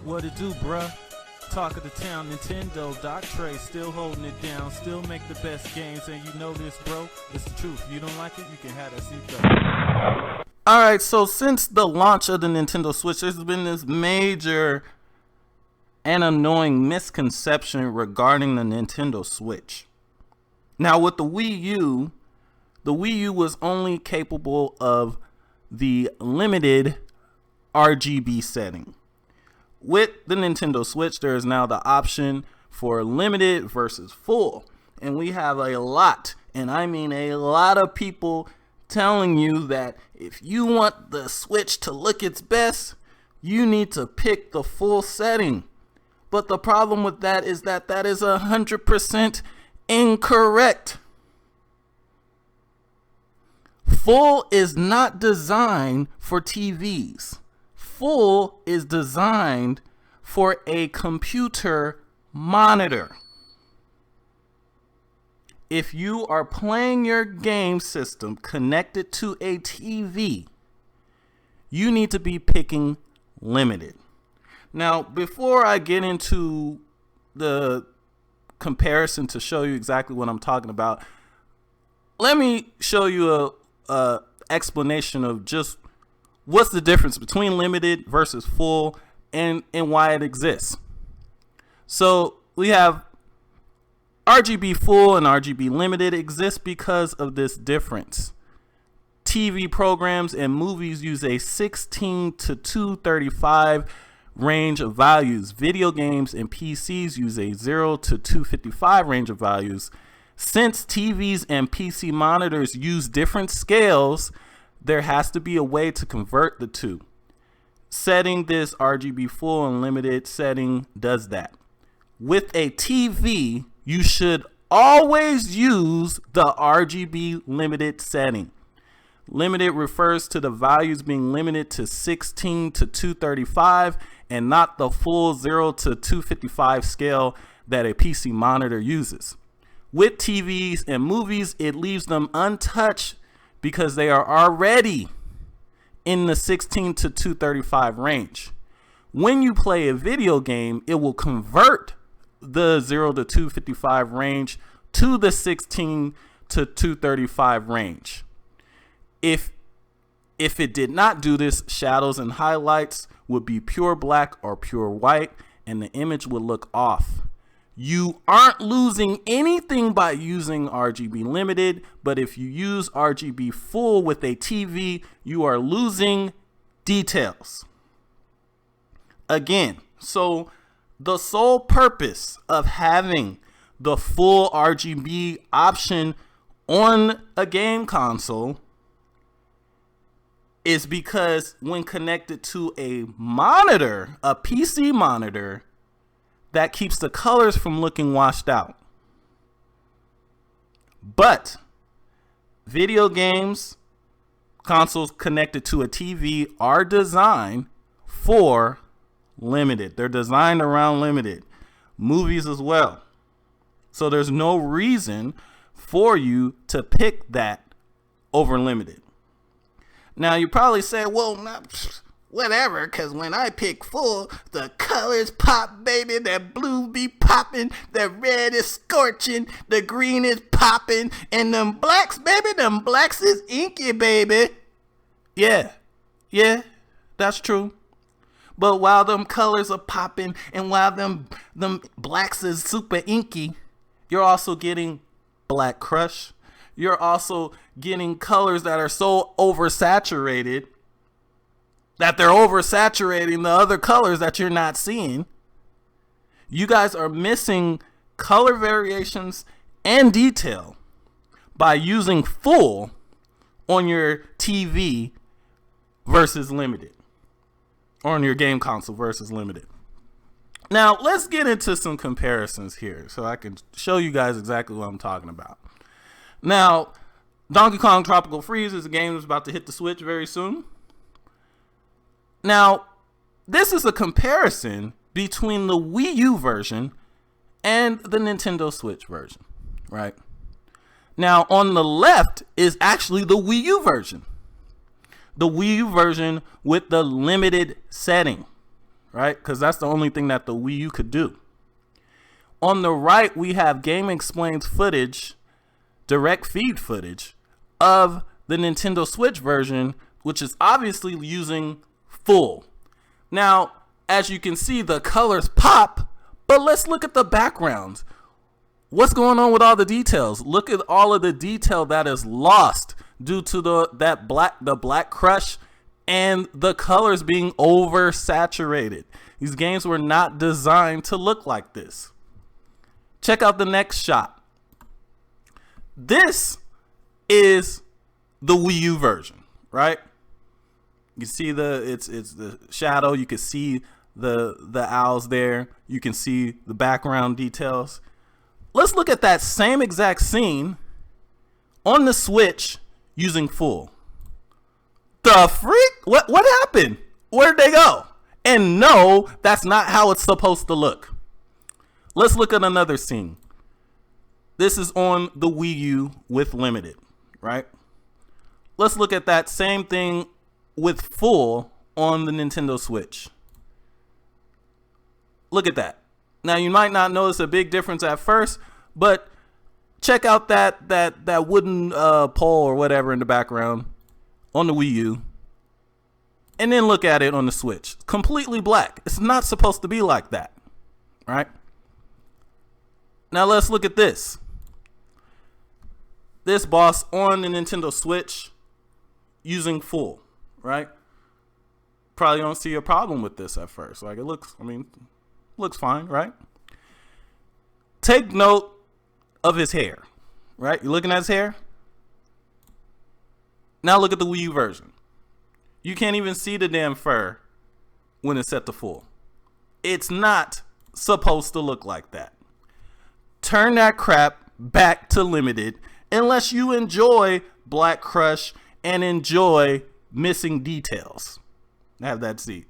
What it do, bruh? Talk of the town, Nintendo, Doc Trey still holding it down, still make the best games, and you know this, bro. It's the truth. If you don't like it, you can have that seatbelt. Alright, so since the launch of the Nintendo Switch, there's been this major and annoying misconception regarding the Nintendo Switch. Now, with the Wii U was only capable of the limited RGB setting. With the Nintendo Switch, there is now the option for limited versus full. And we have a lot, and I mean a lot of people telling you that if you want the Switch to look its best, you need to pick the full setting. But the problem with that is that is 100% incorrect. Full is not designed for TVs. Full is designed for a computer monitor. If you are playing your game system connected to a TV, you need to be picking limited. Now, before I get into the comparison to show you exactly what I'm talking about, let me show you a explanation of just what's the difference between limited versus full and why it exists. So we have RGB full and RGB limited exists because of this difference. TV programs and movies use a 16 to 235 range of values. Video games and PCs use a 0 to 255 range of values. Since TVs and PC monitors use different scales, there has to be a way to convert the two. Setting this RGB full and limited setting does that. With a TV, you should always use the RGB limited setting. Limited refers to the values being limited to 16 to 235 and not the full 0 to 255 scale that a PC monitor uses. With TVs and movies, it leaves them untouched because they are already in the 16 to 235 range. When you play a video game, it will convert the 0 to 255 range to the 16 to 235 range. If it did not do this, shadows and highlights would be pure black or pure white, and the image would look off. You aren't losing anything by using RGB limited, but if you use RGB full with a TV, you are losing details. Again, so the sole purpose of having the full RGB option on a game console is because when connected to a monitor, a PC monitor, that keeps the colors from looking washed out. But video games, consoles connected to a TV are designed for limited. They're designed around limited. Movies as well. So there's no reason for you to pick that over limited. Now you probably say, well, whatever, because when I pick full, the colors pop, baby. That blue be popping, the red is scorching, the green is popping, and them blacks, baby, them blacks is inky, baby. Yeah, that's true. But while them colors are popping and while them blacks is super inky, you're also getting black crush. You're also getting colors that are so oversaturated that they're oversaturating the other colors that you're not seeing. You guys are missing color variations and detail by using full on your TV versus limited, or on your game console versus limited. Now, let's get into some comparisons here so I can show you guys exactly what I'm talking about. Now, Donkey Kong Tropical Freeze is a game that's about to hit the Switch very soon. Now, this is a comparison between the Wii U version and the Nintendo Switch version, right? Now, on the left is actually the Wii U version. The Wii U version with the limited setting. right? Because that's the only thing that the Wii U could do. On the right, we have Game Explained footage, direct feed footage of the Nintendo Switch version, which is obviously using full. Now, as you can see, the colors pop, but let's look at the background. What's going on with all the details? Look at all of the detail that is lost due to the black crush and the colors being oversaturated. These games were not designed to look like this. Check out the next shot. This is the Wii U version, right? You see it's the shadow. You can see the owls there. You can see the background details. Let's look at that same exact scene on the Switch using full. The freak? What happened? Where'd they go? And no, that's not how it's supposed to look. Let's look at another scene. This is on the Wii U with limited, right? Let's look at that same thing with full on the Nintendo Switch. Look at that. Now, you might not notice a big difference at first, but check out that wooden pole or whatever in the background on the Wii U. And then look at it on the Switch. Completely black. It's not supposed to be like that, right? Now let's look at this. This boss on the Nintendo Switch using full, right? Probably don't see a problem with this at first. Like, it looks fine, right? Take note of his hair, right? You looking at his hair? Now look at the Wii U version. You can't even see the damn fur when it's set to full. It's not supposed to look like that. Turn that crap back to limited unless you enjoy Black Crush and enjoy missing details. Have that seat.